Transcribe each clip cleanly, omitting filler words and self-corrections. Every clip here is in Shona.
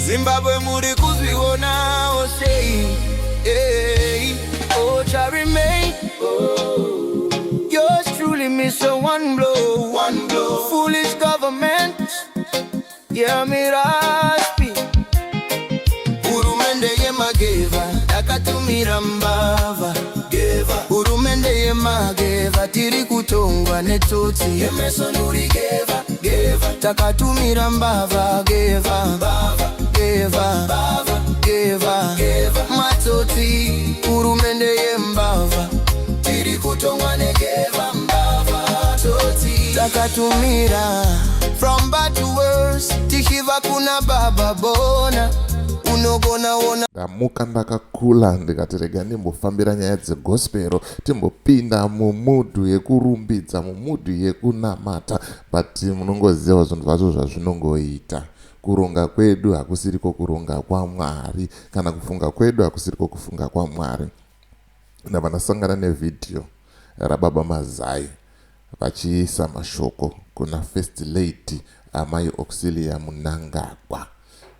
Zimbabwe muri kuzviona sei. Oh, shall remain. Yours truly miss a one blow. Foolish government. Yeah, me raspi. Urumende yemageva, akatumira mbava. Urumende yemageva, tiri kutongwa netoti. Yemesonuri geva, takatumira mbava. Geva, matoti. Urumende yembava, tiri kutongwa negeva mbava. Toti, takatumira. From bad to worse, tishiva kuna baba bona. Ndamuka ndakakula ndikatirega ndimbofambira nyaya dzegospero timbopinda mumudhu yekurumbidza mumudhu yekunamata but munongoziva zvinhu zvacho zvazvinongoita. Kuronga kwedu hakusiriko kuronga kwaMwari kana kufunga kwedu hakusiriko kufunga kwaMwari. Ndabva ndasangana nevhidhiyo rababa Mazai vachiisa mashoko kuna first lady amai Auxilia Mnangagwa.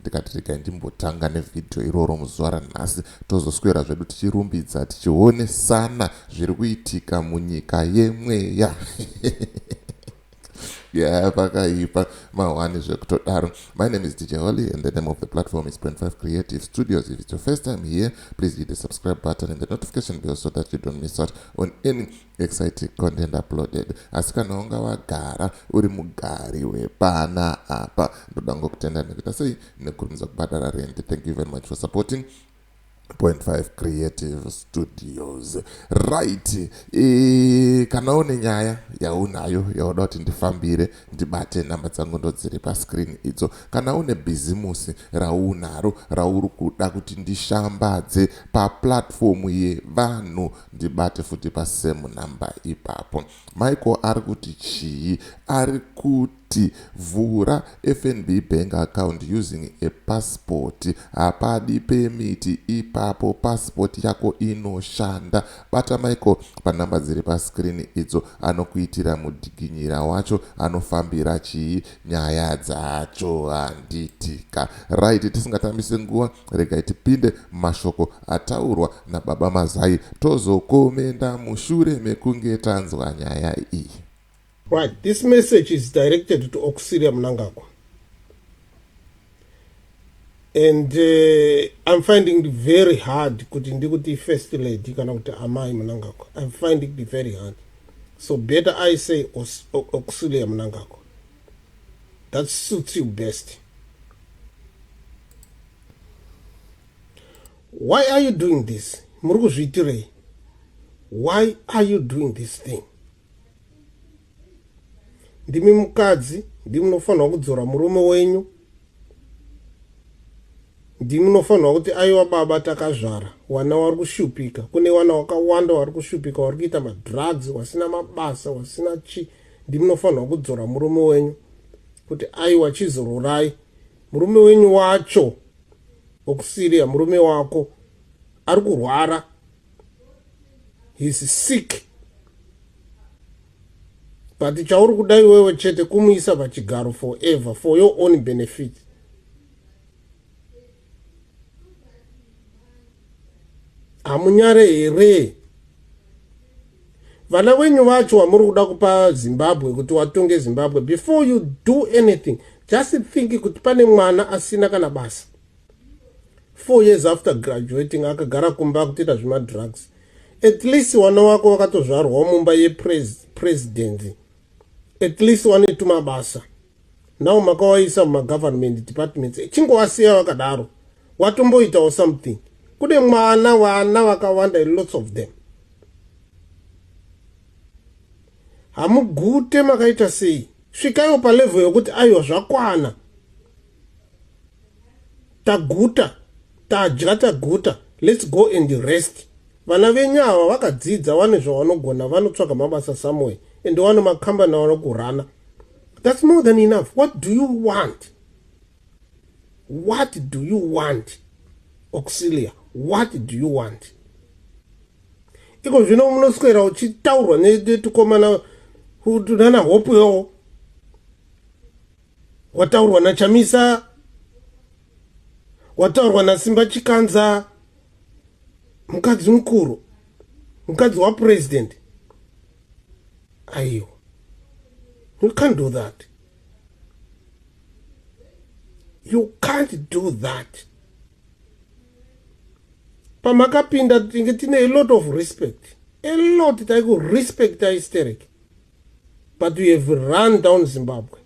Ndikatirega ndimbotanga nevhidhiyo iroro muzuva ranhasi tozoswera zvedu tichirumbidza tichionesana zviri kuitika munyika yemweya. Yeah, pakaipa mawani zvekutodaro. My name is DJ Holly and the name of the platform is 0.5 Creative Studios. If it's your first time here, please hit the subscribe button and the notification bell so that you don't miss out on any exciting content uploaded. Asikana unga wagara uri mugari wepana apa ndoda ngokutenda nekuita sei nekurumidza kubhadhara rent. Thank you very much for supporting 0.5 Creative Studios. Right. Kana une nyaya yaunayo yauda kuti ndifambire ndibate namba dzangu ndodziri pascreen idzo. Kana une bhizimusi raunaro rauri kuda kuti ndishambadze paplatform yevanhu ndibate futi pasame number ipapo. Michael ari kuti chii? Ari kuti vhura FNB bank account using a passport. Hapadi permit ipapo, passport yako inoshanda. Bata Michael panamba dziri pascreen idzo anokuitira mudhiginyira wacho anofambira chii nyaya dzacho handitika. Right, tisingatambise nguva rega tipinde mashoko ataurwa nababa Mazai tozokomenda mushure mekunge tanzwa nyaya iyi. Right, this message is directed to Auxilia Mnangagwa. And I'm finding it very hard kuti first lady kana kuti amai Mnangagwa. I'm finding it very hard. So better I say Auxilia Mnangagwa. That suits you best. Why are you doing this? Murukuzviitirei. Why are you doing this thing? Ndimi mukadzi, ndimi munofanirwa kudzora murume wenyu. Ndimi munofanirwa kuti aiwa baba takazvara, wana vari kushupika. Kune wana wakawanda vari kushupika, vari kuita madrugs, wasina mabasa, wasina chi. Ndimi munofanirwa kudzora murume wenyu kuti aiwa chizororai. Murume wenyu wacho, Auxilia, murume wako, ari kurwara. He's sick. But chauri kudai wewe chete kumuisa pachigaro forever for your own benefit. Amunyare here. Vana wenyu vacho vamuri kuda kupa Zimbabwe kuti watonge Zimbabwe. Before you do anything, just think kuti pane mwana asina kana basa. 4 years after graduating akagara kumba kuita zvima drugs. At least wana wako wakatozvarwa mumba yepresident. At least wanitu mabasa. Now makawaisa government departments. Chingowasiya wakadaro. Watomboita or something. Kude mwana wana wakawanda, lots of them. Hamugute makaita sei. Svikayo pa level yokuti ayo zvakwana. Taguta. Tadya taguta. Let's go and rest. Vana venyawa vakadzidza vane zvavanogona vanotsvaga mabasa somewhere. And one of my company kurana. That's more than enough. What do you want? What do you want? Auxilia, what do you want? Iko zvino munoswera uchitaurwa netukomana hudana hope yo. Wataurwa na Chamisa. wataurwa naSimba Chikanza, mukadzi mukuru, mukadzi wapresident. Aiyo, you can't do that. You can't do that. Pamakapinda tinge tine a lot of respect. A lot that I could respect the hysteric. But we have run down Zimbabwe.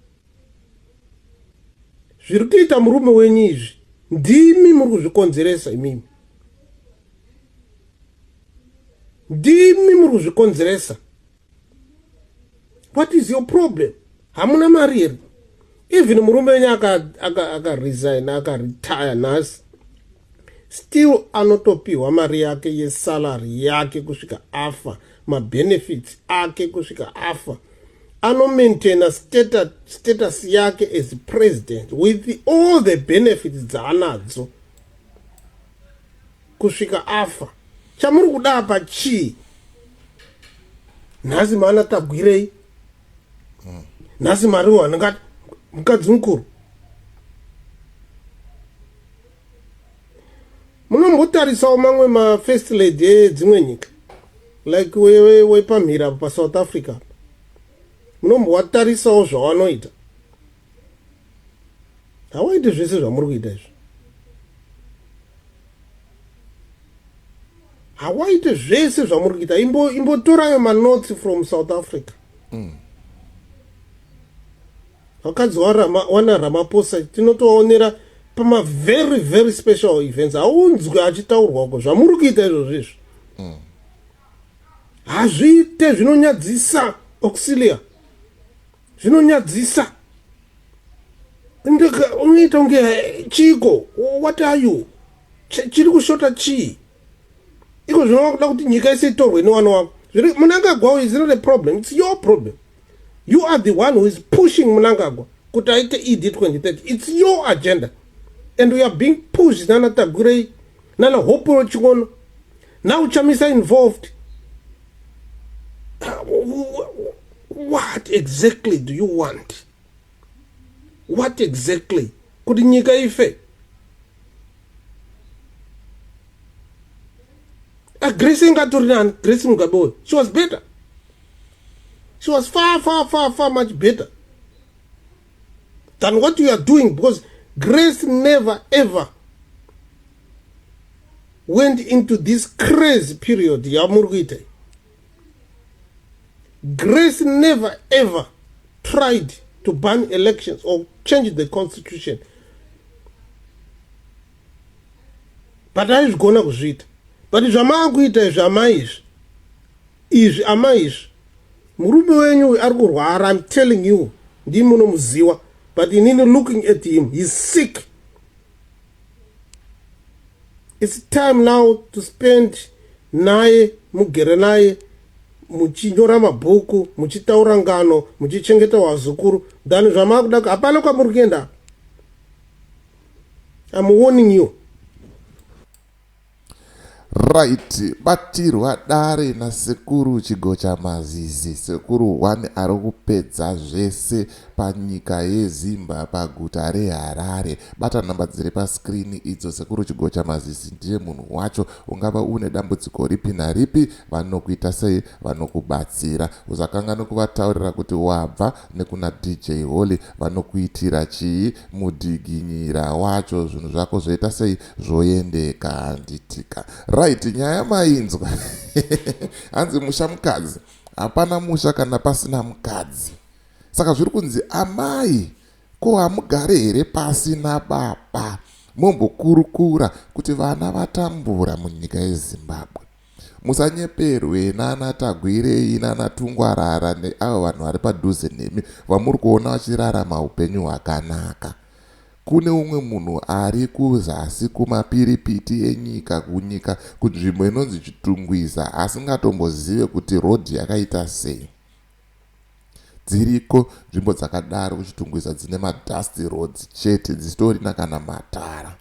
Zviri kuita murume wenyu izvi ndimi muri kuzvikonzeresa imimi. Ndimi muri kuzvikonzeresa. What is your problem? Hamuna mari here. Even murume wenyu aka resign, aka retire nasi, still anotopiwa mari yake yesalary yake kusvika afa, mabenefits ake kusvika afa. Ano maintain status yake as president with all the benefits dzaanadzo kusvika afa. Chamuri kuda apa chii? Nhasi maana tagwirei? Nhasi mari wanangati mukadzi mukuru. Munombotarisawo mamwe ma-first lady edzimwe nyika, like wepamhira paSouth Africa. Munombowatarisawo zvawanoita. Hawaiti zvese zvamuri kuita izvi. Hawaiti zvese zvamuri kuita. Imbotorayo manotsi from South Africa. Vakadzi wana Ramaphosa tinotoonera pama very very special events. Haunzwi achitaurwako zvamuri kuita izvozvo. Hazviite zvinonyadzisa Auxilia. Zvinonyadzisa. Unoita unge chiko. What are you? Chiri kushota chii? Iko zvinoda kuti nyika yese itorwe newana wako. Mnangagwa is not a problem. It's your problem. You are the one who is pushing Mnangagwa kuti aite ED 2030. It's your agenda. And we are being pushed. Nana Tagurei, Nana Hopo Chigono. Now Chamisa involved. What exactly do you want? What exactly? Could nyika ife? Grace Ngatorian, Grace Mugabe. She was better. She was far much better than what you are doing, because Grace never ever went into this crazy period. Yamurgite. Grace never ever tried to ban elections or change the constitution. But I is gonna kuzvita. But zvamakuita zvamaish. Amaish. Murume wenyu ari kurwara. I'm telling you. Ndimi munomuziva. But you need looking at him. He's sick. It's time now to spend naye, mugere naye, muchinyora mabhuku, muchitaura ngano, muchichengeta wazukuru. Then zvamakuda hapana kwamuri kuenda. I'm warning you. Right, batirwa dare na sekuru chigocha mazizi. Sekuru wani ari kupedza zvese panyika yeZimbabwe paguta reHarare. Bata namba dziri paskrini idzo. Sekuru chigocha mazizi ndiye munhu wacho. Ungava une dambudziko ripi naripi, vanokuita sei, vanokubatsira. Usakanganwe kuvataurira kuti wabva nekuna DJ Holly, vanokuitira chii, mudhiginyira wacho, zvinhu zvako zvoita sei, zvoendeka handitika. Right, nyaya mainzwa. Hanzi musha mukadzi. Hapana musha kana pasina mukadzi. Saka zviri kunzi amai, ko hamugare here pasi nababa, mombokurukura kuti vana vatambura munyika yeZimbabwe. Musanyeperwe nana Tagwirei nana Tungwarara neavo vanhu vari padhuze nemi vamuri kuona vachirarama upenyu hwakanaka. Kune umwe munhu ari kuzasi kumapiripiti enyika kunyika kunzvimbo inonzi Chitungwiza asingatombozive kuti rodhi yakaita sei. Dziriko nzvimbo dzakadaro kuchitungwiza dzine madust roads chete dzisitorina kana matara.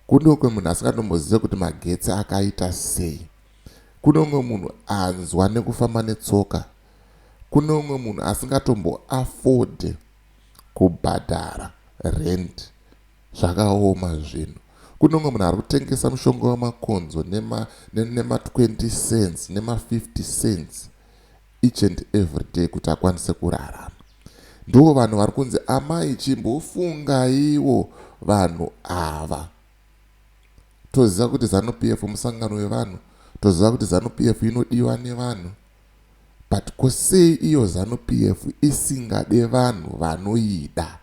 Kune umwe munhu asingatombozive kuti magetsi akaita sei. Kune umwe munhu anzwa nekufamba netsoka. Kune umwe munhu asingatombo afford kubhadhara rent zvakaoma zvinhu. Kunonge munhu ari kutengesa mushonga wamakonzo nema 20 cents nema 50 cents each and every day kuti akwanise kurarama. Ndo vanhu vari kunzi amai chimbofungaiwo vanhu ava. Toziva kuti ZANU-PF musangano wevanhu, toziva kuti ZANU-PF inodiwa nevanhu, but kosei iyo ZANU-PF isingade vanhu vanoida?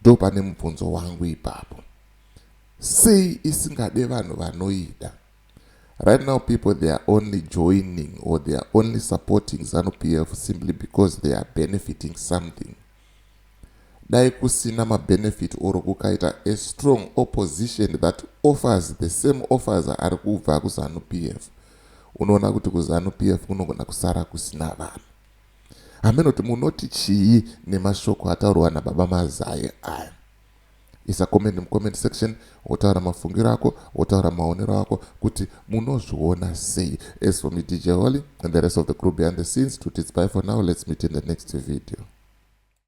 Ndo pane mubvunzo wangu ipapo. Sei isingade vanhu vanoida? Right now people, they are only joining or they are only supporting ZANU-PF simply because they are benefiting something. Dai kusina ma-benefit oro kukaita a strong opposition that offers the same offers ari kubva kuZANU-PF, unoona kuti kuZANU-PF kunogona kusara kusina vanhu. Amenoti munoti chii nemashoko ataurwa naBaba Mazai aya? Isa comment mcomment section, wotaura mafungiro ako, wotaura maonero ako kuti munozviona sei. As for me, DJ Holly and the rest of the crew behind the scenes, to it's bye for now. Let's meet in the next video.